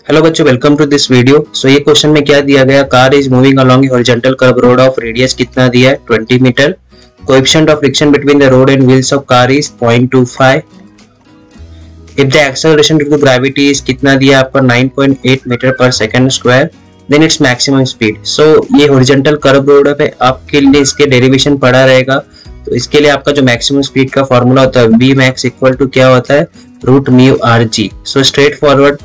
Hello बच्चों, welcome to this video. So ये question में क्या दिया गया, car is moving along a horizontal curve road of radius कितना दिया है 20 metre. Coefficient of friction between the road and wheels of car is 0.25। If the acceleration due to gravity is कितना दिया आपका 9.8 मीटर पर second square, then its maximum speed. So ये horizontal curve road पे आपके लिए इसके डेरिवेशन पड़ा रहेगा। तो इसके लिए आपका जो मैक्सिमम स्पीड का फॉर्मूला होता है v max इक्वल टू क्या होता है √μ/g। So straight forward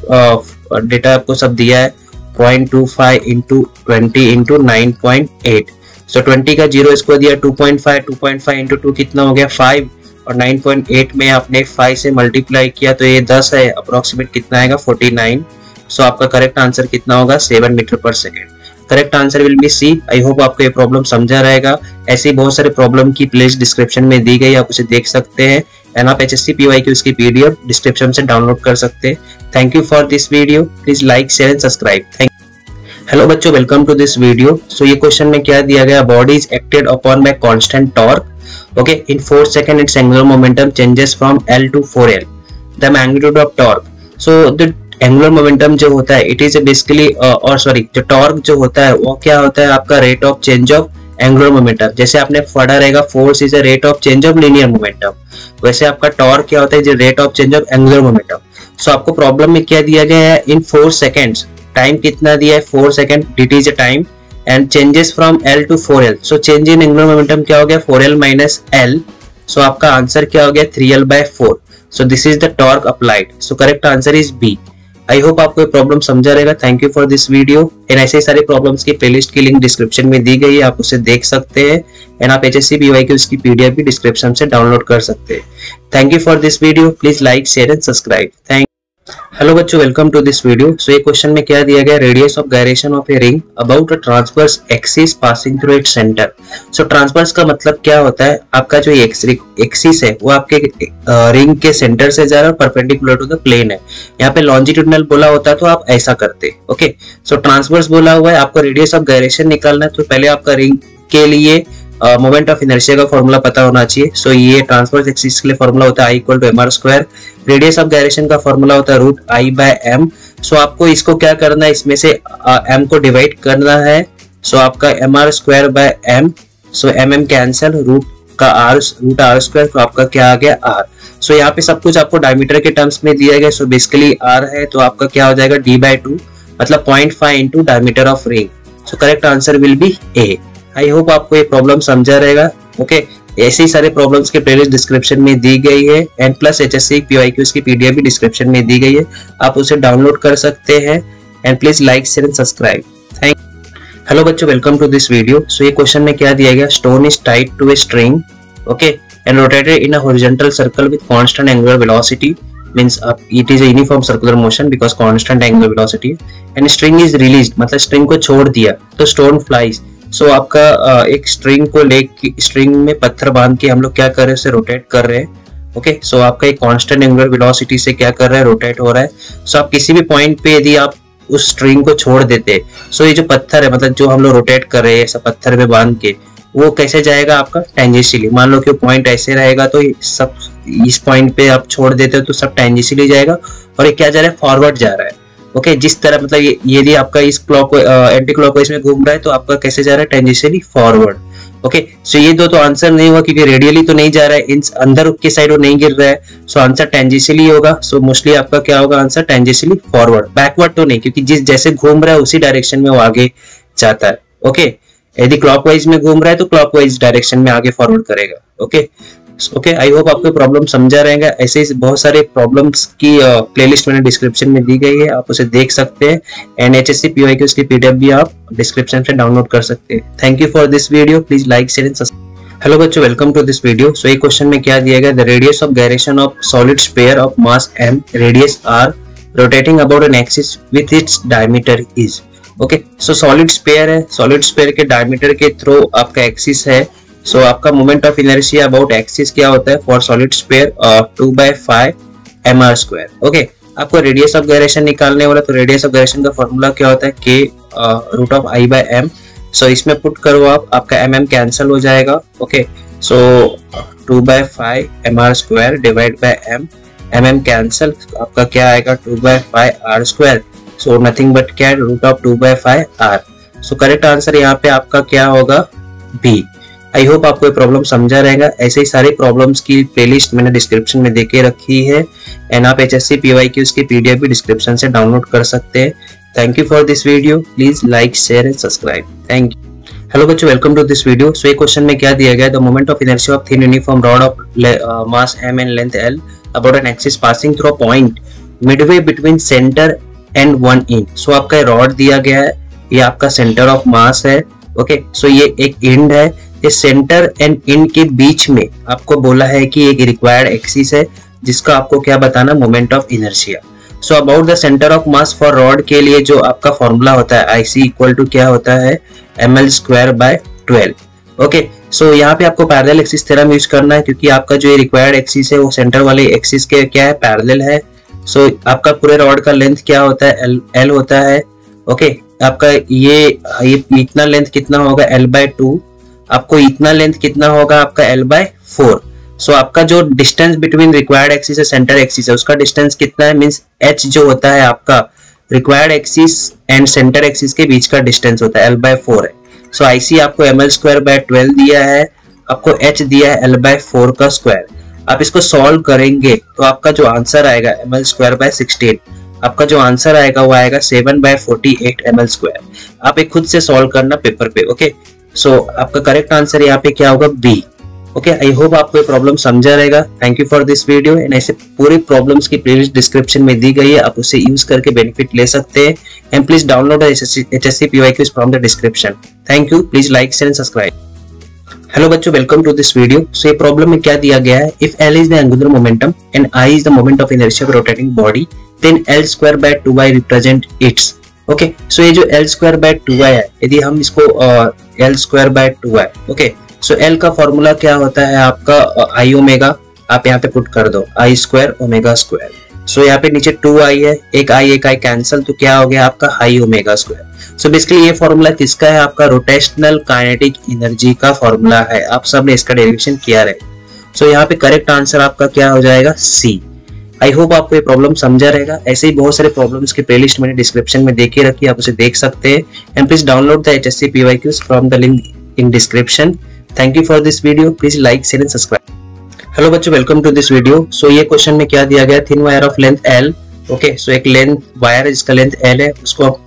data आपको सब दिया है 0.25 इंटू 20 इंटू 9.8। सो 20 का 0 इसको दिया 2.5 इंटू 2 कितना हो गया 5, और 9.8 में आपने 5 से मल्टीप्लाई किया तो ये 10 है, अप्रोक्सीमेट कितना आएगा 49। सो आपका करेक्ट आंसर कितना होगा 7 metre per second. Correct answer will be C. I hope आपको ये प्रॉब्लम समझा रहेगा। ऐसी बहुत सारे प्रॉब्लम की प्लेलिस्ट डिस्क्रिप्शन में दी गई, आप उसे देख सकते हैं एंड आप HSC PYQ उसकी PDF डिस्क्रिप्शन से डाउनलोड कर सकते हैं। Thank you for this video. Please like, share and subscribe. Thank you. Hello बच्चों, welcome to this video. So ये क्वेश्चन में क्या दिया गया, body is acted upon bye constant torque. Okay, in 4 second it's angular momentum changes from L to 4L। The magnitude of torque. So the angular momentum जो होता है it is basically जो torque जो होता है वो क्या होता है आपका rate of change of angular momentum. जैसे आपने पढ़ा रहेगा force is a rate of change of linear momentum, वैसे आपका टॉर्क क्या होता है rate of change of angular momentum. So आपको प्रॉब्लम में क्या दिया गया है, इन 4 सेकंड्स टाइम कितना दिया है 4 second, it is a time and changes from L to 4L। So change in angular momentum क्या हो गया 4L माइनस L। सो आपका आंसर क्या हो गया 3L/4। So this is the torque applied. So correct answer is B। I hope आपको ये problem समझा रहेगा। Thank you for this video. And ऐसे सारे प्रॉब्लम्स की प्लेलिस्ट की लिंक डिस्क्रिप्शन में दी गई है, आप उसे देख सकते हैं एंड आप HSC PYQ उसकी PDF भी डिस्क्रिप्शन से डाउनलोड कर सकते हैं। Thank you for this video. Please like, share and subscribe. Thank. Hello बच्चों, welcome to this video. So ये क्वेश्चन में क्या दिया गया, radius of gyration of a ring about a transverse axis passing through its centre. So transverse का मतलब क्या होता है, आपका जो एक्सिस है वो आपके रिंग के सेंटर से जा रहा है और परपेंडिकुलर टू द प्लेन है। यहाँ पे लॉन्जिट्यूडनल बोला होता तो आप ऐसा करते। ओके, सो ट्रांसवर्स बोला हुआ है, आपको रेडियस ऑफ गायरेशन निकालना है तो पहले आपका रिंग के लिए मोमेंट ऑफ इनर्शिया का फॉर्मूला पता होना चाहिए। सो ये ट्रांसवर्स एक्सिस के लिए फॉर्मूला होता है I = mr²। Radius of gyration का फॉर्मूला होता है √I/m। सो आपको इसको क्या करना है, इसमें से m को डिवाइड करना है। सो आपका mr²/m। सो mm कैंसिल, √r², तो आपका क्या आ गया r। सो यहाँ पे सब कुछ आपको डायमीटर के टर्म्स में दिया गया। सो बेसिकली r है तो आपका क्या हो जाएगा d/2, मतलब 0.5 into diameter of ring. So correct answer will be A। I hope आपको ये प्रॉब्लम समझा रहेगा। ओके, ऐसे ही सारे प्रॉब्लम्स के प्लेलिस्ट डिस्क्रिप्शन में दी गई है एंड प्लस HSC PYQ की PDF भी डिस्क्रिप्शन में दी गई है, आप उसे डाउनलोड कर सकते हैं and please like, share and subscribe. Thank. Hello बच्चों, welcome to this video. So ये क्वेश्चन में क्या दिया गया, stone is tied to a string okay and rotated in a horizontal circle with constant angular velocity, means it is a uniform circular motion because constant angular velocity, and string is released, मतलब string को छोड़ दिया तो stone flies. सो आपका एक string को लेके, string में पत्थर बांध के हम लोग क्या कर रहे हैं, उसे रोटेट कर रहे हैं। ओके, सो आपका एक कांस्टेंट एंगुलर वेलोसिटी से क्या कर रहा है, रोटेट हो रहा है। सो आप किसी भी पॉइंट पे यदि आप उस स्ट्रिंग को छोड़ देते, सो ये जो पत्थर है, मतलब जो हम लोग रोटेट कर रहे हैं ऐसा पत्थर में बांध के, वो कैसे जाएगा आपका टेंजेंशियली। मान लो कि पॉइंट ऐसे रहेगा तो सब इस पॉइंट पे आप छोड़ देते हो तो सब टेंजेंशियली जाएगा, और ये क्या जा रहा है, फॉरवर्ड जा रहा है। ओके, जिस तरह मतलब ये यदि आपका इस क्लॉक एंटी क्लॉकवाइज में घूम रहा है तो आपका कैसे जा रहा है, टेंजेंशियली फॉरवर्ड। ओके, सो ये दो तो आंसर नहीं हुआ क्योंकि रेडियली तो नहीं जा रहा है, इन अंदर के साइड वो नहीं गिर रहा है। सो आंसर टेंजेंशियली होगा। सो मोस्टली आपका क्या होगा आंसर, टेंजेंशियली फॉरवर्ड। बैकवर्ड तो नहीं, क्योंकि जिस जैसे घूम रहा है उसी डायरेक्शन में वो आगे जाता है। ओके, यदि क्लॉकवाइज में घूम रहा है तो क्लॉकवाइज डायरेक्शन में आगे फॉरवर्ड करेगा। ओके ओके, आई होप आपको प्रॉब्लम समझा रहेगा। ऐसे ही बहुत सारे प्रॉब्लम्स की प्लेलिस्ट मैंने डिस्क्रिप्शन में दी गई है, आप उसे देख सकते हैं एंड HSC PYQ उसकी PDF भी आप डिस्क्रिप्शन से डाउनलोड कर सकते हैं। Thank you for this video. Please like, share and subscribe. Hello बच्चों, welcome to this video. So ये क्वेश्चन में क्या दिया गया, the radius of gyration of solid sphere of mass m, radius r, rotating about an axis with its diameter is. Okay, so solid sphere है, solid sphere के diameter के through आपका axis है। सो आपका moment of inertia about axis क्या होता है for solid sphere 2/5 mr²। Okay, आपको रेडियस ऑफ गायरेशन निकालने वाला, तो रेडियस ऑफ गायरेशन का फॉर्मूला क्या होता है, k√I/m। सो इसमें पुट करो आप, आपका mm कैंसिल हो जाएगा। Okay, so 2/5 mr² divide by m, mm cancel, आपका क्या आएगा 2/5 r²। सो नथिंग बट क्या, root of 2/5 r। So correct answer यहाँ पे आपका क्या होगा, बी। आई होप आपको ये प्रॉब्लम समझा रहेगा। ऐसे ही सारे प्रॉब्लम्स की प्लेलिस्ट मैंने डिस्क्रिप्शन में देके रखी है एंड आप HSC PYQs की PDF भी डिस्क्रिप्शन से डाउनलोड कर सकते हैं। Thank you for this video, please like share and subscribe, thank you. Hello बच्चों, welcome to this video. So ये क्वेश्चन में क्या दिया गया है, the moment of inertia of thin uniform rod of mass m and length l about an axis passing through a point midway between centre and 1 inch. So आपका rod दिया गया है, ये आपका सेंटर ऑफ मास है। Okay, so ये एक end है, इस सेंटर एंड इंड के बीच में आपको बोला है कि एक रिक्वायर्ड एक्सिस है जिसका आपको क्या बताना, moment of inertia. So about the centre of mass for rod के लिए जो आपका फॉर्मूला होता है IC इक्वल टू क्या होता है, ml²/12। ओके, सो यहाँ पे आपको पैरेलल एक्सिस थ्योरम यूज करना है क्योंकि आपका जो रिक्वायर्ड एक्सिस है वो सेंटर वाले एक्सिस के क्या है, पैरेलल है। सो आपका पूरे रॉड का लेंथ क्या होता है, L होता है। ओके, आपका ये इतना लेंथ कितना होगा, L/2। आपको इतना लेंथ कितना होगा, आपका L/4। सो आपका जो डिस्टेंस बिटवीन रिक्वायर्ड एक्सिस है सेंटर एक्सिस है उसका डिस्टेंस कितना है, मींस h जो होता है आपका required axis and centre axis के बीच का डिस्टेंस होता है, L/4 है। सो IC आपको ml²/12 दिया है, आपको h दिया है L/4 का स्क्वायर। आप इसको सॉल्व करेंगे तो आपका जो आंसर आएगा ml²/16, आपका जो आंसर आएगा वो आएगा 7/48 ml²। आप एक खुद से सॉल्व करना पेपर पे। ओके, सो आपका करेक्ट आंसर यहाँ पे क्या होगा, बी। ओके, आई होप आपको ये प्रॉब्लम समझा रहेगा। Thank you for this video and ऐसे पूरी प्रॉब्लम्स की प्लेलिस्ट डिस्क्रिप्शन में दी गई है, आप उसे यूज करके बेनिफिट ले सकते हैं and please download HSC PYQs from the description. Thank you, please like share and subscribe. Hello बच्चों, welcome to this video. So ये प्रॉब्लम में क्या दिया गया है, if L is the angular momentum and I is the moment of inertia of rotating body then L²/2y represent its. Okay, so ये जो L²/2y है, यदि हम इसको L²/2y, ओके, सो L का फॉर्मूला क्या होता है आपका I ओमेगा, आप यहाँ पे पुट कर दो I²ω²। सो यहाँ पे नीचे 2I है, एक I कैंसल, तो क्या हो गया आपका I ω²। सो बेसिकली ये फॉर्मूला किसका है, आपका रोटेशनल काइनेटिक एनर्जी का फॉर्मूला है। आप सब ने इसका डेरिवेशन किया रहे। सो यहाँ पे करेक्ट आंसर आपका क्या हो जाएगा, C। आई होप आपको ये प्रॉब्लम समझा रहेगा। ऐसे ही बहुत सारे प्रॉब्लम्स की प्लेलिस्ट मैंने डिस्क्रिप्शन में देके रखी है, आप उसे देख सकते हैं and please download the HSC PYQs from the link in description. Thank you for this video, please like share and subscribe. Hello बच्चों, welcome to this video. So ये क्वेश्चन में क्या दिया गया, thin wire of length L। Okay, so एक length wire है जिसका length L है,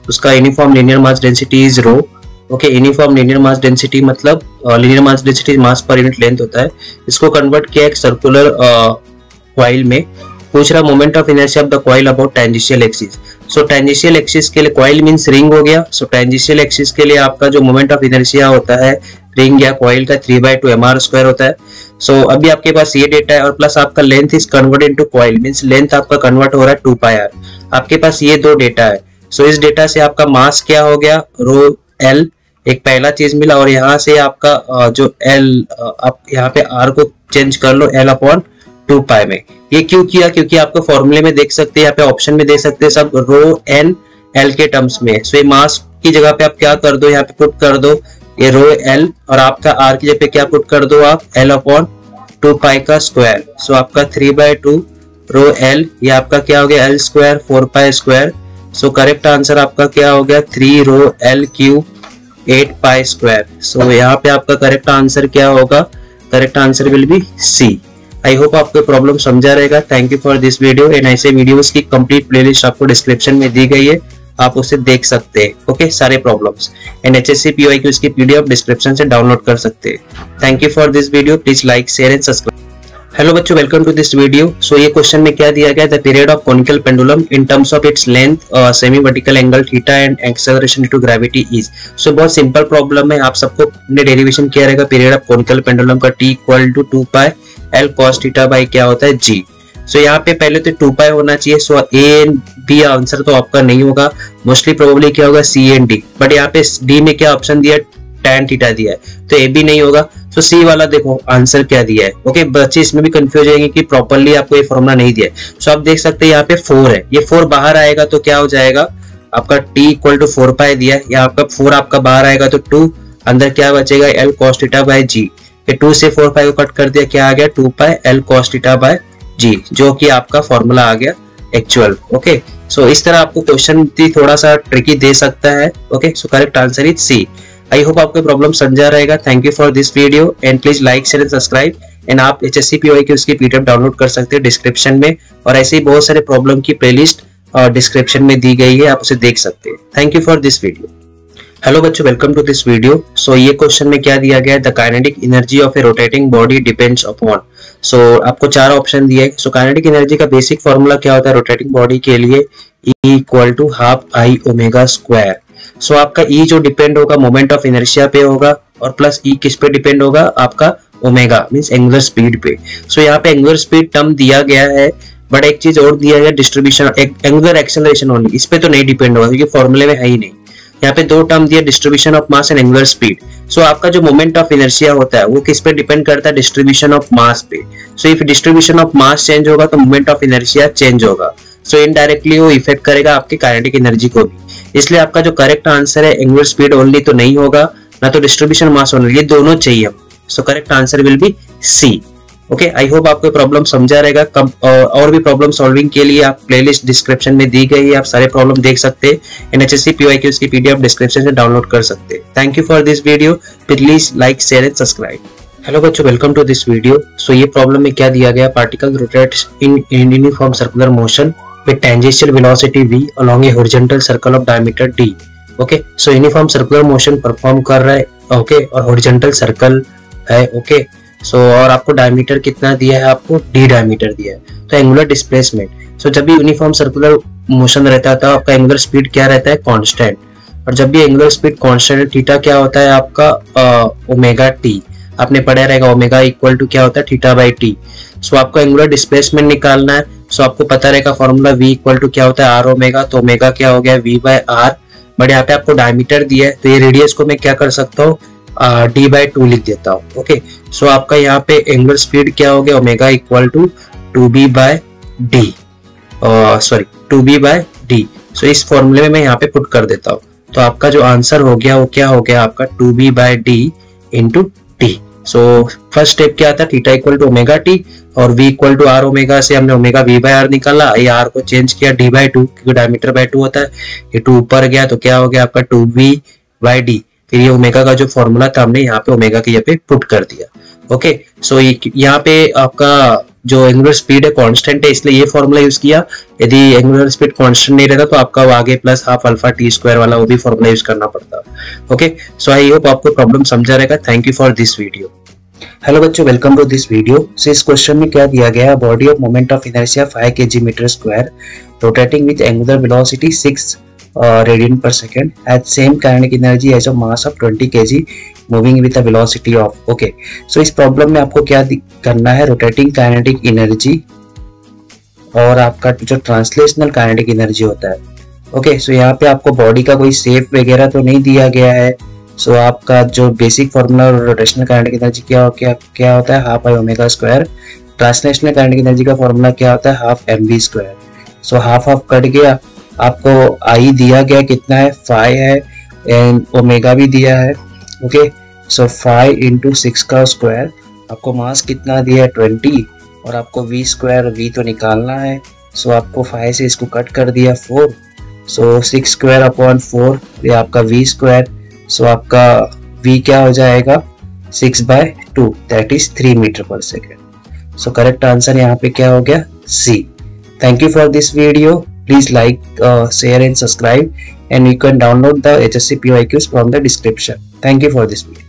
उसका uniform linear mass density is ρ। Okay, uniform linear mass density मतलब लीनियर मास डेंसिटी मास पर यूनिट लेंथ होता है। इसको कन्वर्ट किया एक सर्कुलर कॉइल में। पूछ रहा moment of inertia of the coil about tangential axis. So tangential axis के लिए कॉइल मींस रिंग हो गया। सो टेंजेंशियल एक्सिस के लिए आपका जो मोमेंट ऑफ इनर्शिया होता है रिंग या कॉइल का 3/2 mr² होता है। सो अभी आपके पास ये डेटा है और प्लस आपका length is convert into coil, means length आपका कन्वर्ट हो रहा है 2πr। आपके पास ये दो डेटा है। सो इस डेटा से आपका मास क्या हो गया, ρL, एक पहला चीज मिला, और यहाँ से आपका जो L, आप यहाँ पे R को चेंज कर लो L/2π में। ये क्यों किया, क्योंकि आपको फॉर्मूले में देख सकते हैं, यहाँ पे ऑप्शन में देख सकते हैं सब ρN के टर्म्स में। सो ये मास की जगह पे आप क्या कर दो, यहाँ पे पुट कर दो ये ρL और आपका R की जगह पे क्या पुट कर दो आप, L/2π का स्क्वायर। सो आपका 3/2 ρL, ये आपका क्या हो गया L² 4π²। सो करेक्ट आंसर आपका क्या हो गया 3 ρL³ 8π²। सो यहाँ पे आपका करेक्ट आंसर क्या होगा, correct answer will B C। I hope आपको प्रॉब्लम समझा रहेगा। Thank you for this video and ऐसे वीडियोस की कंप्लीट प्लेलिस्ट आपको डिस्क्रिप्शन में दी गई है, आप उसे देख सकते हैं। ओके, सारे प्रॉब्लम्स एंड HSC PYQs की PDF डिस्क्रिप्शन से डाउनलोड कर सकते हैं। Thank you for this video, please like share and subscribe. Hello बच्चों, welcome to this video. So ये क्वेश्चन में क्या दिया गया, the period of conical pendulum in terms of its length, semi vertical angle theta and acceleration due to gravity is. So बहुत simple problem है, आप सबको ने डेरिवेशन किया रहेगा पीरियड ऑफ कोनिकल पेंडुलम का T = 2π L cos theta by क्या होता है G। सो यहाँ पे पहले तो 2π होना चाहिए। सो A एंड B आंसर तो आपका नहीं होगा, मोस्टली प्रोबेबली क्या होगा C एंड D, बट यहाँ पे D में क्या ऑप्शन दिया, tan थीटा दिया है, तो A भी नहीं होगा। तो C वाला देखो आंसर क्या दिया है। ओके, बच्चे इसमें भी कंफ्यूज होंगे कि प्रॉपर्ली आपको ये फॉर्मूला नहीं दिया है। सो आप देख सकते हैं यहाँ पे 4 है, ये 4 बाहर आएगा तो क्या हो जाएगा आपका T = 4π दिया है, या आपका 4 आपका बाहर आएगा तो 2 अंदर क्या बचेगा L cos theta by G। ये 2 से 4π को कट कर दिया, क्या आ गया 2π L cos theta by G, जो कि आपका फॉर्मूला आ गया एक्चुअल। ओके, सो इस तरह आपको क्वेश्चन भी थोड़ा सा ट्रिकी दे सकता है। Okay, so correct answer is C. I hope आपको प्रॉब्लम समझा रहेगा। Thank you for this video and please like share and subscribe. And आप HSC PY की उसकी PDF डाउनलोड कर सकते हैं डिस्क्रिप्शन में, और ऐसे ही बहुत सारे प्रॉब्लम की प्लेलिस्ट डिस्क्रिप्शन में दी गई है, आप उसे देख सकते हैं। Thank you for this video. Hello बच्चों, welcome to this video. So ये क्वेश्चन में क्या दिया गया है, the kinetic energy of a rotating body depends upon. So आपको 4 ऑप्शन दिए। सो काइनेटिक एनर्जी का बेसिक फॉर्मूला क्या होता है रोटेटिंग बॉडी के लिए, E equal to half I omega square. So आपका E जो डिपेंड होगा मोमेंट ऑफ इनर्शिया पे होगा, और प्लस E किस पे डिपेंड होगा, आपका ओमेगा मींस एंगुलर स्पीड पे। सो यहाँ पे एंगुलर स्पीड टर्म दिया गया है, बट एक चीज और दिया गया डिस्ट्रीब्यूशन एंगुलर एक्सेलरेशन ओनली, इस पे तो नहीं डिपेंड होगा क्योंकि फॉर्मूले में है ही नहीं। यहाँ पे 2 टर्म दिया, distribution of mass and angular speed. So आपका जो मोमेंट ऑफ इनर्शिया होता है वो किस पे डिपेंड करता है, डिस्ट्रीब्यूशन ऑफ मास पे। So if distribution of mass change होगा तो मोमेंट ऑफ इनर्शिया चेंज होगा। सो इनडायरेक्टली वो इफेक्ट करेगा आपकी काइनेटिक एनर्जी को भी। इसलिए आपका जो करेक्ट आंसर है एंगुलर स्पीड ओनली तो नहीं होगा, ना तो डिस्ट्रीब्यूशन मास ओनली, ये दोनों चाहिए हमको। So correct answer will be C. Okay, I hope आपको प्रॉब्लम समझा रहेगा। और भी प्रॉब्लम सॉल्विंग के लिए आप प्लेलिस्ट डिस्क्रिप्शन में दी गई है, आप सारे प्रॉब्लम देख सकते हैं। HSC PY की उसकी PDF डिस्क्रिप्शन से डाउनलोड कर सकते हैं। Thank you for this video. Please like share and subscribe. Hello बच्चों, welcome to this video. So ये प्रॉब्लम में क्या दिया गया, particle rotates in uniform circular motion with tangential velocity v along a horizontal circle of diameter d। Okay, so uniform circular motion perform कर रहा है। Okay, और हॉरिजॉन्टल सर्कल है। ओके, सो और आपको डायमीटर कितना दिया है, आपको d डायमीटर दिया है। तो एंगुलर डिस्प्लेसमेंट, सो जब भी यूनिफॉर्म सर्कुलर मोशन रहता है तो आपका एंगुलर स्पीड क्या रहता है, कांस्टेंट। और जब भी एंगुलर स्पीड कांस्टेंट है, थीटा क्या होता है आपका ओमेगा टी। आपने पढ़ा रहेगा ओमेगा इक्वल टू क्या होता है, थीटा बाई टी। सो आपको एंगुलर डिस्प्लेसमेंट निकालना है। सो आपको पता रहेगा फॉर्मूला V इक्वल टू क्या होता है, आर ओमेगा। तो ओमेगा क्या हो गया, V बाय आर। बट यहाँ पे आपको डायमीटर दिया है, तो ये रेडियस को मैं क्या कर सकता हूँ, d बाई 2 लिख देता हूँ। ओके, सो आपका यहाँ पे एंगुलर स्पीड क्या हो गया, omega equal to 2b by d, sorry 2b by d। So इस फॉर्मूले में मैं यहाँ पे पुट कर देता हूँ, तो आपका जो आंसर हो गया वो क्या हो गया, आपका 2b by d into t। So first step क्या था, theta equal to omega t, और v equal to r omega से हमने ओमेगा v बाय आर निकाला। ये r को चेंज किया d बाय 2 क्योंकि डायमीटर बाय 2 होता है। ये 2 ऊपर गया तो क्या हो गया आपका 2v बाय d। फिर ये ओमेगा का जो फॉर्मूला था हमने यहाँ पे ओमेगा के यहाँ पे पुट कर दिया। ओके, सो यहाँ पे आपका जो एंगुलर स्पीड है कांस्टेंट है, इसलिए ये फॉर्मूला यूज किया। यदि एंगुलर स्पीड कांस्टेंट नहीं रहता तो आपका आगे plus half alpha t square वाला वो भी फॉर्मूला यूज करना पड़ता। ओके, सो आई होप आपको प्रॉब्लम समझा रहेगा। Thank you for this video. Hello बच्चों, welcome to this video. So इस क्वेश्चन में क्या दिया गया है, body of moment of inertia 5 kg metre square rotating with angular velocity 6 radian पर second at same kinetic energy as of mass of 20 kg moving with a velocity of. Okay, so इस problem में आपको क्या करना है, rotating kinetic energy और आपका जो ट्रांसलेशनल काइनेटिक एनर्जी होता है। ओके, सो यहाँ पे आपको बॉडी का कोई शेप वगैरह तो नहीं दिया गया है। सो आपका जो basic formula rotational kinetic energy क्या होता है, half I omega square. Translational kinetic energy का फॉर्मूला क्या होता है, half mv square. So half cut गया, आपको आई दिया गया कितना है, 5 है, एंड ओमेगा भी दिया है। ओके, सो 5 इंटू 6 का स्क्वायर। आपको मास कितना दिया है, 20, और आपको v स्क्वायर, v तो निकालना है। सो आपको 5 से इसको कट कर दिया 4। सो 6 स्क्वायर अपॉन 4, ये आपका v स्क्वायर। सो आपका v क्या हो जाएगा, 6 by 2 that is 3 metre per second. So correct answer यहाँ पे क्या हो गया, C। Thank you for this video. Please like, share and subscribe, and you can download the HSC PY Qs from the description. Thank you for this video.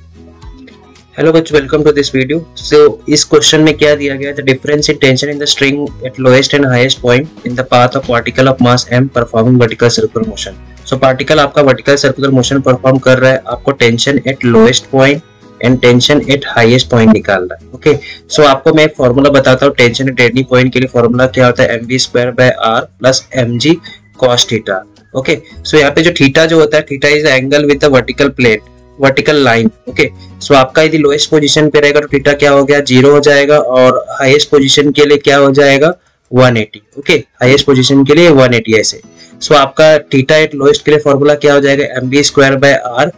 Hello बच्चों, welcome to this video. So इस question में क्या दिया गया है, the difference in tension in the string at lowest and highest point in the path of particle of mass m performing vertical circular motion. So particle आपका vertical circular motion perform कर रहा है, आपको tension eight lowest point and tension eight highest point निकालना है। Okay, सो आपको मैं formula बताता हूँ। टेंशन एट एनी पॉइंट के लिए फॉर्मूला क्या होता है, mv square by r plus mg cos theta. Okay, so यहाँ पे जो थीटा जो होता है, theta is angle with the vertical plane, vertical line. Okay, so आपका यदि लोएस्ट पोजीशन पे रहेगा तो थीटा क्या हो गया, 0 हो जाएगा, और हाईएस्ट पोजीशन के लिए क्या हो जाएगा, 180। ओके, हाईएस्ट पोजीशन के लिए 180 ऐसे। सो आपका थीटा एट लोएस्ट के लिए फॉर्मूला क्या हो जाएगा, mv स्क्वायर बाय r,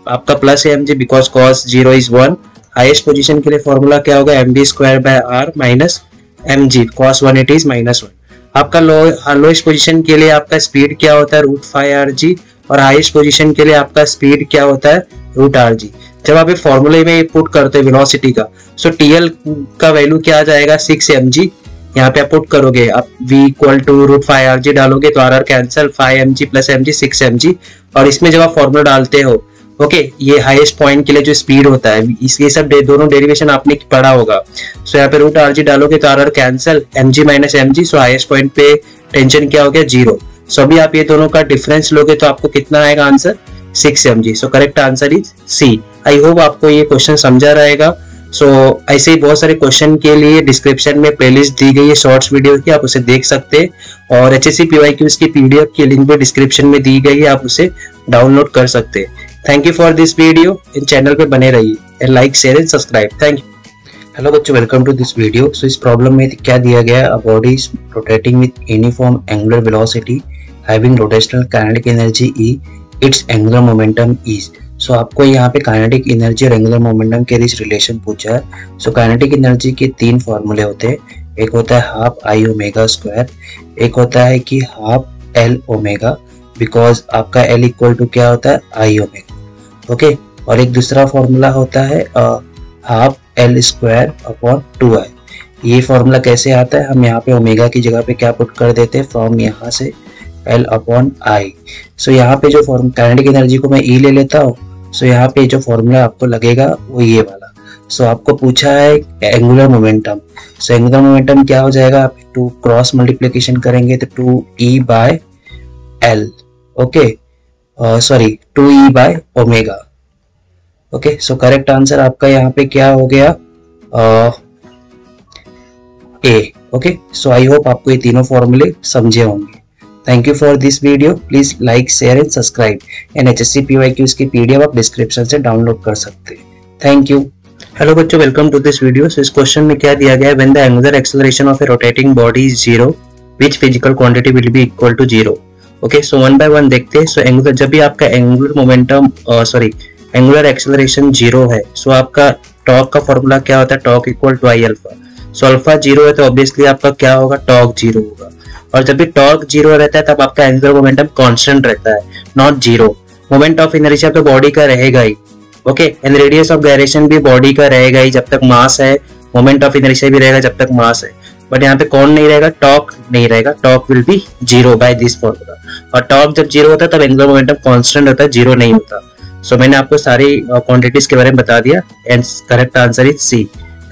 आपका प्लस है mg because cos 0 is 1। Highest position के लिए फॉर्मूला क्या होगा, mv square by r minus mg cos 180 is -1। आपका लोएस्ट पोजीशन के लिए आपका स्पीड क्या होता है √5rg, और हाईएस्ट पोजीशन के लिए आपका स्पीड क्या होता है √rg। जब आप फॉर्मूले में पुट करते हैं वेलोसिटी का, सो TL का वैल्यू क्या आ जाएगा 6 mg। यहाँ पे आप पुट करोगे, आप v = √5rg डालोगे तो RR cancel, 5 mg + mg 6 mg। और इसमें जब आप फॉर्मूला डालते हो, ओके, ये हाईएस्ट पॉइंट के लिए जो स्पीड होता है, ये सब दोनों डेरिवेशन आपने पढ़ा होगा। सो यहाँ पे √rg डालोगे तो RR कैंसिल, mg - mg, सो हाईएस्ट पॉइंट पे टेंशन क्या हो गया 0। सो अभी आप ये दोनों का डिफरेंस लोगे तो आपको कितना आएगा answer 6 mg। So correct answer is C. I hope आपको ये क्वेश्चन समझा रहेगा। सो ऐसे ही बहुत सारे क्वेश्चन के लिए डिस्क्रिप्शन में प्लेलिस्ट दी गई है शॉर्ट्स वीडियो की, आप उसे देख सकते हैं। और HSC PYQs की PDF की लिंक भी डिस्क्रिप्शन में दी गई है, आप उसे डाउनलोड कर सकते हैं। Thank you for this video. इन चैनल पे बने रहिए and like, share and subscribe. Thank you. Hello बच्चों, welcome to this video. So इस प्रॉब्लम में क्या दिया गया है, a body is rotating with uniform angular velocity having rotational kinetic energy E, its angular momentum is. So आपको यहाँ पे काइनेटिक एनर्जी और एंगुलर मोमेंटम के बीच रिलेशन पूछा है। सो काइनेटिक एनर्जी के 3 फॉर्मूले होते हैं। एक होता है हाफ I ओमेगा स्क्वायर, एक होता है कि हाफ L ओमेगा, बिकॉज आपका L इक्वल टू क्या होता है I ओमेगा, ओके। और एक दूसरा फॉर्मूला होता है half L square upon 2I। ये फॉर्मूला कैसे आता है, हम यहाँ पे ओमेगा की जगह पे क्या पुट कर देते हैं, फ्रॉम यहाँ से L अपॉन I। सो यहाँ पे जो काइनेटिक एनर्जी को मैं E ले लेता हूँ। सो यहाँ पे जो फॉर्मूला आपको लगेगा वो ये वाला। सो आपको पूछा है angular momentum. So angular momentum क्या हो जाएगा, आप 2 क्रॉस मल्टीप्लिकेशन करेंगे तो 2E/L, ओके, सॉरी 2E/ओमेगा, ओके। सो करेक्ट आंसर आपका यहाँ पे क्या हो गया A, okay. So I hope आपको ये तीनों फॉर्मूले समझे होंगे। Thank you for this video. Please like, share and subscribe. And HSC PYQs की PDF आप डिस्क्रिप्शन से डाउनलोड कर सकते हैं। Thank you. हेलो बच्चों, welcome to this video. So इस क्वेश्चन में क्या दिया गया है, when the angular acceleration of a rotating body is 0, which physical quantity will be equal to 0? Okay, so one by one देखते हैं। So angular, जब भी आपका एंगुलर मोमेंटम एंगुलर एक्सेलरेशन 0 है, सो आपका टॉर्क का फॉर्मूला क्या होता है, torque equal to I alpha. So alpha 0 है तो ऑब्वियसली आपका क्या होगा, टॉर्क 0 होगा। और जब भी टॉर्क 0 रहता है तब आपका एंगुलर मोमेंटम कांस्टेंट रहता है, नॉट 0। मोमेंट ऑफ इनर्शिया तो बॉडी का रहेगा ही, ओके। एंड रेडियस ऑफ गायरेशन भी बॉडी का रहेगा ही जब तक मास है। मोमेंट ऑफ इनर्शिया भी रहेगा जब तक मास है। बट यहाँ पे कौन नहीं रहेगा, टॉर्क नहीं रहेगा। Torque will be 0 by this formula. और टॉर्क जब 0 होता है तब एंगुलर मोमेंटम कांस्टेंट होता है, 0 नहीं होता। सो मैंने आपको सारी क्वांटिटीज के बारे में बता दिया and correct answer is C.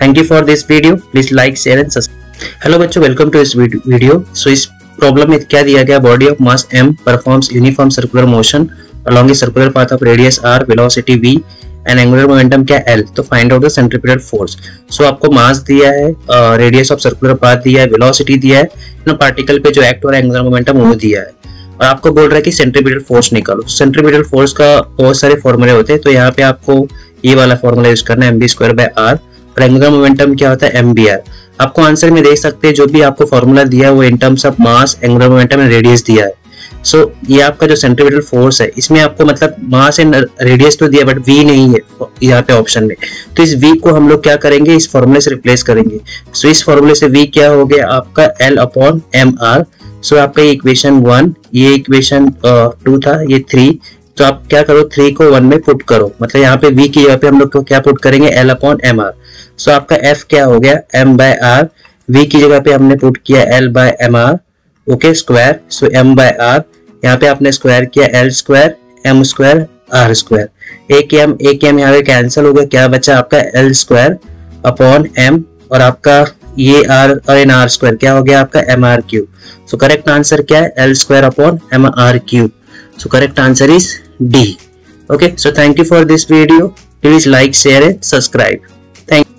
Thank you for this video. Please like, share and subscribe. Hello बच्चों, वेलकम टू इस वीडियो। सो इस प्रॉब्लम में क्या दिया गया, body of mass M performs uniform circular motion along a circular path of radius R, velocity V and angular momentum क्या L। तो find out the centripetal force. So आपको mass दिया है, रेडियस ऑफ सर्कुलर पाथ दिया है, velocity दिया है, particle पे जो एक्ट हो रहा है एंगुलर मोमेंटम वो दिया है, और आपको बोल रहा है कि सेंट्रीपिटल फोर्स निकालो। सेंट्रीपिटल फोर्स का बहुत सारे फॉर्मूले होते हैं, तो यहाँ पे आपको ये वाला फॉर्मूला यूज करना है, mv²/r। और एंगुलर मोमेंटम क्या होता है, mvr। आपको आंसर में देख सकते हैं जो भी आपको फॉर्मूला दिया है वो इन terms of mass, angular momentum and radius दिया है। सो ये आपका जो सेंट्रीपिटल फोर्स है, इसमें आपको मतलब मास एंड रेडियस तो दिया बट v नहीं है यहाँ पे ऑप्शन में। तो इस v को हम लोग क्या करेंगे, इस फॉर्मूले से रिप्लेस करेंगे। सो इस फॉर्मूले से v क्या हो गया आपका L/mr। सो आपका ये इक्वेशन 1, ये इक्वेशन 2 था, ये 3। तो आप क्या करो, 3 को 1 में पुट करो, मतलब यहाँ पे v की जगह पे हम लोग क्या पुट करेंगे, L/mr। सो आपका f क्या हो गया, m/r। v की जगह पे हमने पुट किया L/mr, ओके, स्क्वायर। सो m/r, यहाँ पे आपने स्क्वायर किया L² m² r²। एक m यहाँ पे कैंसिल हो गया, क्या बचा आपका L² अपॉन m, और आपका ये r और इन r² क्या हो गया आपका mr³। सो करेक्ट आंसर क्या है, L² upon mr³। So correct answer is D, okay. So thank you for this video. Please like, share and subscribe. Thank you.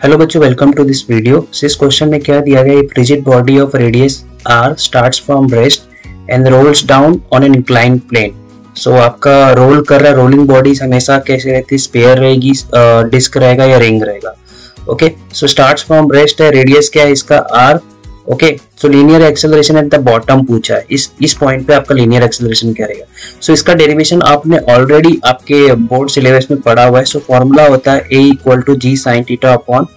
Hello बच्चों, वेलकम टू दिस वीडियो। इस question में क्या दिया गया, rigid body of radius R starts from rest and rolls down on an inclined plane. So आपका roll कर रहा है, रोलिंग बॉडीज हमेशा कैसे रहती है, स्पेयर रहेगी, डिस्क रहेगा या रिंग रहेगा, okay. So starts from breast है, रेडियस क्या है इसका R, okay. So linear acceleration at the bottom पूछा है, इस पॉइंट पे आपका लीनियर एक्सेलरेशन क्या रहेगा। सो इसका डेरिवेशन आपने ऑलरेडी आपके बोर्ड सिलेबस में पढ़ा हुआ है। सो फॉर्मूला होता है A = g sin θ upon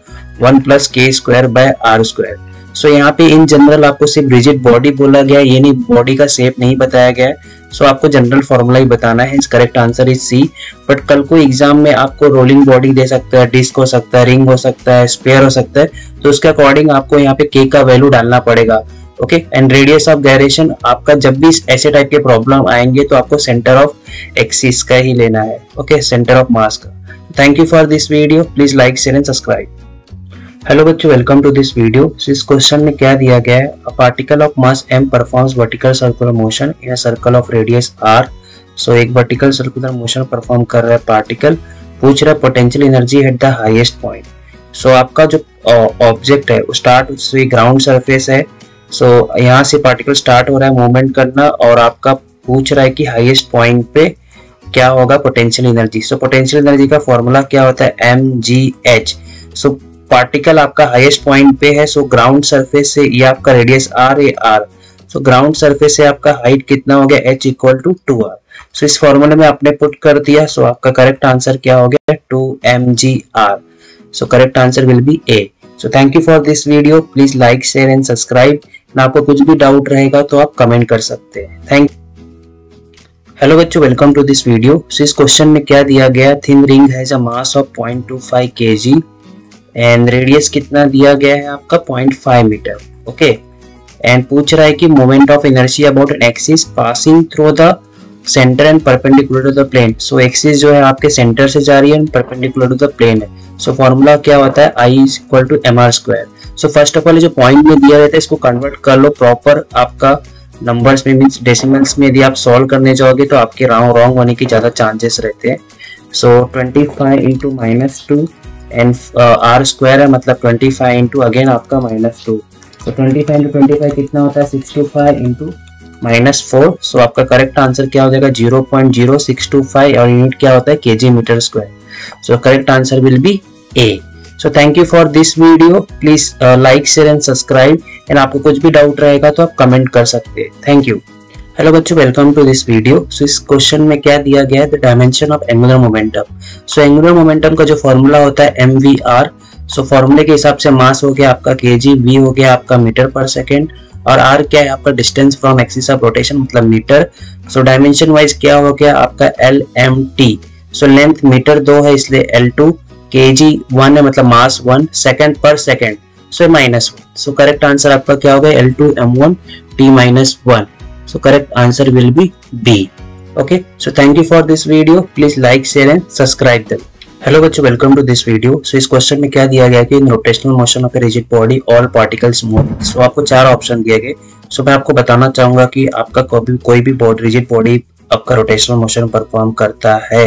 1 + k² / r²। So यहाँ पे इन जनरल आपको सिर्फ रिजिड बॉडी बोला गया है, ये नहीं बॉडी का शेप नहीं बताया गया है। सो आपको जनरल फॉर्मूला ही बताना है। Correct answer is C. But कल को एग्जाम में आपको रोलिंग बॉडी दे सकता है, डिस्क हो सकता है, रिंग हो सकता है, स्पेयर हो सकता है, तो उसके अकॉर्डिंग आपको यहाँ पे के का वैल्यू डालना पड़ेगा। Okay, and radius of gyration आपका जब भी ऐसे टाइप के प्रॉब्लम आएंगे तो आपको सेंटर ऑफ एक्सिस का ही लेना है। ओके, सेंटर ऑफ मास का। Thank you for this video, please like share and subscribe. Hello बच्चों, वेलकम टू दिस वीडियो। इस क्वेश्चन में क्या दिया गया है, a particle of mass m performs vertical circular motion in a circle of radius r। सो एक vertical circular motion perform कर रहा है पार्टिकल, पूछ रहा है potential energy at the highest point. So आपका जो ऑब्जेक्ट है वो स्टार्ट से ग्राउंड सरफेस है। सो यहाँ से पार्टिकल स्टार्ट हो रहा है मूवमेंट करना, और आपका पूछ रहा है कि हाईएस्ट पॉइंट पे क्या होगा potential energy. So potential energy का फॉर्मूला क्या होता है, mgh। सो पार्टिकल आपका हाईएस्ट पॉइंट पे है, सो ग्राउंड सरफेस से ये आपका रेडियस r है r। सो ग्राउंड सरफेस से आपका हाइट कितना हो गया, h इक्वल टू 2r। सो इस फॉर्मूले में आपने पुट कर दिया। सो आपका करेक्ट आंसर क्या हो गया, 2mgr। So correct answer will be a। So thank you for this video, please like share and subscribe. आपको कुछ भी डाउट रहेगा तो आप कमेंट कर सकते हैं। Thank you. हेलो बच्चों, welcome to this video. So इस क्वेश्चन में क्या दिया गया, thin ring has a mass of 0.25 kg and radius कितना दिया गया है आपका 0.5 मीटर। ओके, एंड पूछ रहा है कि moment of inertia about an axis passing through the centre and perpendicular to the plane. So axis जो है आपके सेंटर से जा रही है, परपेंडिकुलर टू द प्लेन है। सो फॉर्मूला क्या होता है, I is equal to mr²। So first of all जो पॉइंट में दिया रहता है इसको कन्वर्ट कर लो प्रॉपर आपका नंबर्स में, मींस डेसिमल्स में। यदि आप सॉल्व करने जाओगे तो आपके रॉन्ग होने की ज्यादा चांसेस रहते हैं। सो 25 इंटू -2 एंड r स्क्वायर है, मतलब 25 इंटू अगेन आपका -2। तो 25 इंटू 25 कितना होता है, 65 इंटू -4। सो आपका करेक्ट आंसर क्या हो जाएगा, 0.0625, और यूनिट क्या होता है, kg metre square. So correct answer will be a। So thank you for this video, please like share and subscribe. And आपको कुछ भी डाउट रहेगा तो आप कमेंट कर सकते हैं। Thank you. हेलो बच्चों, welcome to this video. So इस क्वेश्चन में क्या दिया गया है, the dimension of angular momentum. So angular momentum का जो फॉर्मूला होता है mvr। सो फॉर्मूले के हिसाब से मास हो गया आपका kg, v हो गया आपका मीटर पर सेकेंड, और r क्या है आपका distance from axis of rotation मतलब मीटर। सो डायमेंशन वाइज क्या हो गया आपका lmt। सो लेंथ मीटर 2 है इसलिए l2, kg 1 है मतलब मास 1, सेकेंड पर सेकेंड सो -1। सो करेक्ट आंसर आपका क्या होगा, l2 m1 t-1। So correct answer will be B. Okay, so thank you for this video. Please like, share and subscribe them. Hello बच्चों, welcome to this video. So इस question में क्या दिया गया कि in rotational motion of a rigid body all particles move. So आपको 4 option दिए गए। सो मैं आपको बताना चाहूंगा कि आपका कोई भी रिजिड बॉडी आपका रोटेशनल मोशन परफॉर्म करता है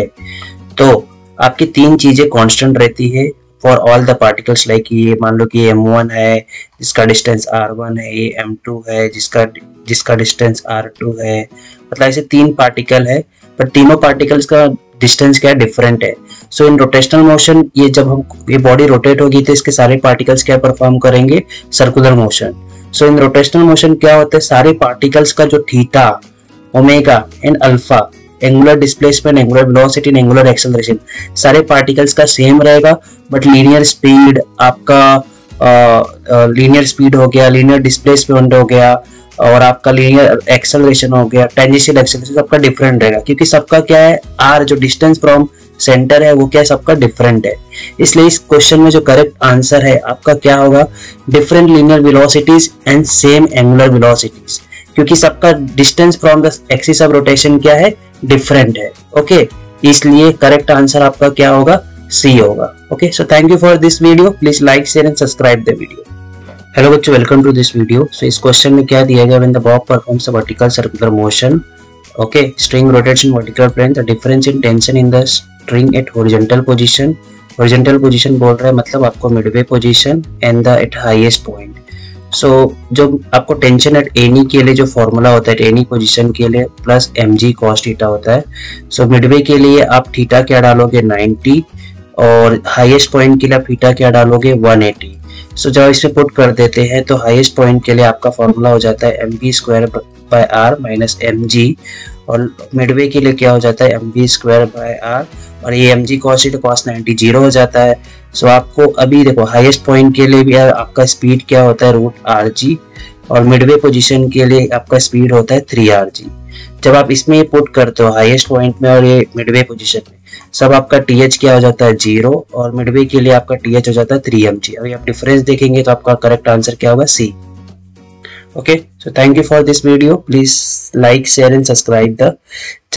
तो आपकी 3 चीजें कांस्टेंट रहती है for all the particles. Like ये मान लो कि m1 है जिसका डिस्टेंस r1 है, ये m2 है जिसका डिस्टेंस r2 है, मतलब ऐसे 3 पार्टिकल है, पर तीनों पार्टिकल्स का डिस्टेंस क्या डिफरेंट है। सो इन रोटेशनल मोशन ये जब हम ये बॉडी रोटेट होगी तो इसके सारे पार्टिकल्स क्या परफॉर्म करेंगे, सर्कुलर मोशन। सो इन रोटेशनल मोशन क्या होता है, सारे पार्टिकल्स का जो theta, omega and alpha, angular displacement, angular velocity and angular acceleration, सारे पार्टिकल्स का सेम रहेगा। बट लीनियर स्पीड आपका लीनियर स्पीड हो गया, लीनियर डिस्प्लेसमेंट हो गया, और आपका लीनियर एक्सेलरेशन हो गया, टेंजेंशियल एक्सेलरेशन सबका डिफरेंट रहेगा, क्योंकि सबका क्या है r जो डिस्टेंस फ्रॉम सेंटर है वो क्या है सबका डिफरेंट है। इसलिए इस क्वेश्चन में जो करेक्ट आंसर है आपका क्या होगा, different linear velocities and same angular velocities, क्योंकि सबका distance from the axis of rotation क्या है, डिफरेंट है। ओके, इसलिए करेक्ट आंसर आपका क्या होगा, सी होगा। Okay, so thank you for this video, please like share and subscribe the video. Hello बच्चों, welcome to this video. So इस क्वेश्चन में क्या दिया गया, when the bob performs a vertical circular motion, okay, string rotates in vertical plane, the difference in tension in the string at horizontal position. Horizontal position बोल रहा है मतलब आपको midway position and the at highest point. सो जो आपको tension at any के लिए जो फॉर्मूला होता है एनी पोजीशन के लिए प्लस mg cos थीटा होता है। सो मिडवे के लिए आप थीटा क्या डालोगे, 90, और हाईएस्ट पॉइंट के लिए आप थीटा क्या डालोगे, 180। सो जब इसे पुट कर देते हैं तो हाईएस्ट पॉइंट के लिए आपका फॉर्मूला हो जाता है mv² माइनस mg, और मिडवे के लिए क्या हो जाता है mv² r, और ये mg cos 90 0 हो जाता है। सो आपको अभी देखो हाईएस्ट पॉइंट के लिए भी आपका स्पीड क्या होता है √RG, और मिडवे पोजीशन के लिए आपका स्पीड होता है 3RG। जब आप इसमें पुट करते हो हाईएस्ट पॉइंट में और ये मिडवे पोजीशन में, सब आपका TH क्या हो जाता है 0, और मिडवे के लिए आपका TH हो जाता है 3mg। अभी आप डिफरेंस देखेंगे तो आपका करेक्ट आंसर क्या होगा C। Okay, so thank you for this video. Please like, share and subscribe the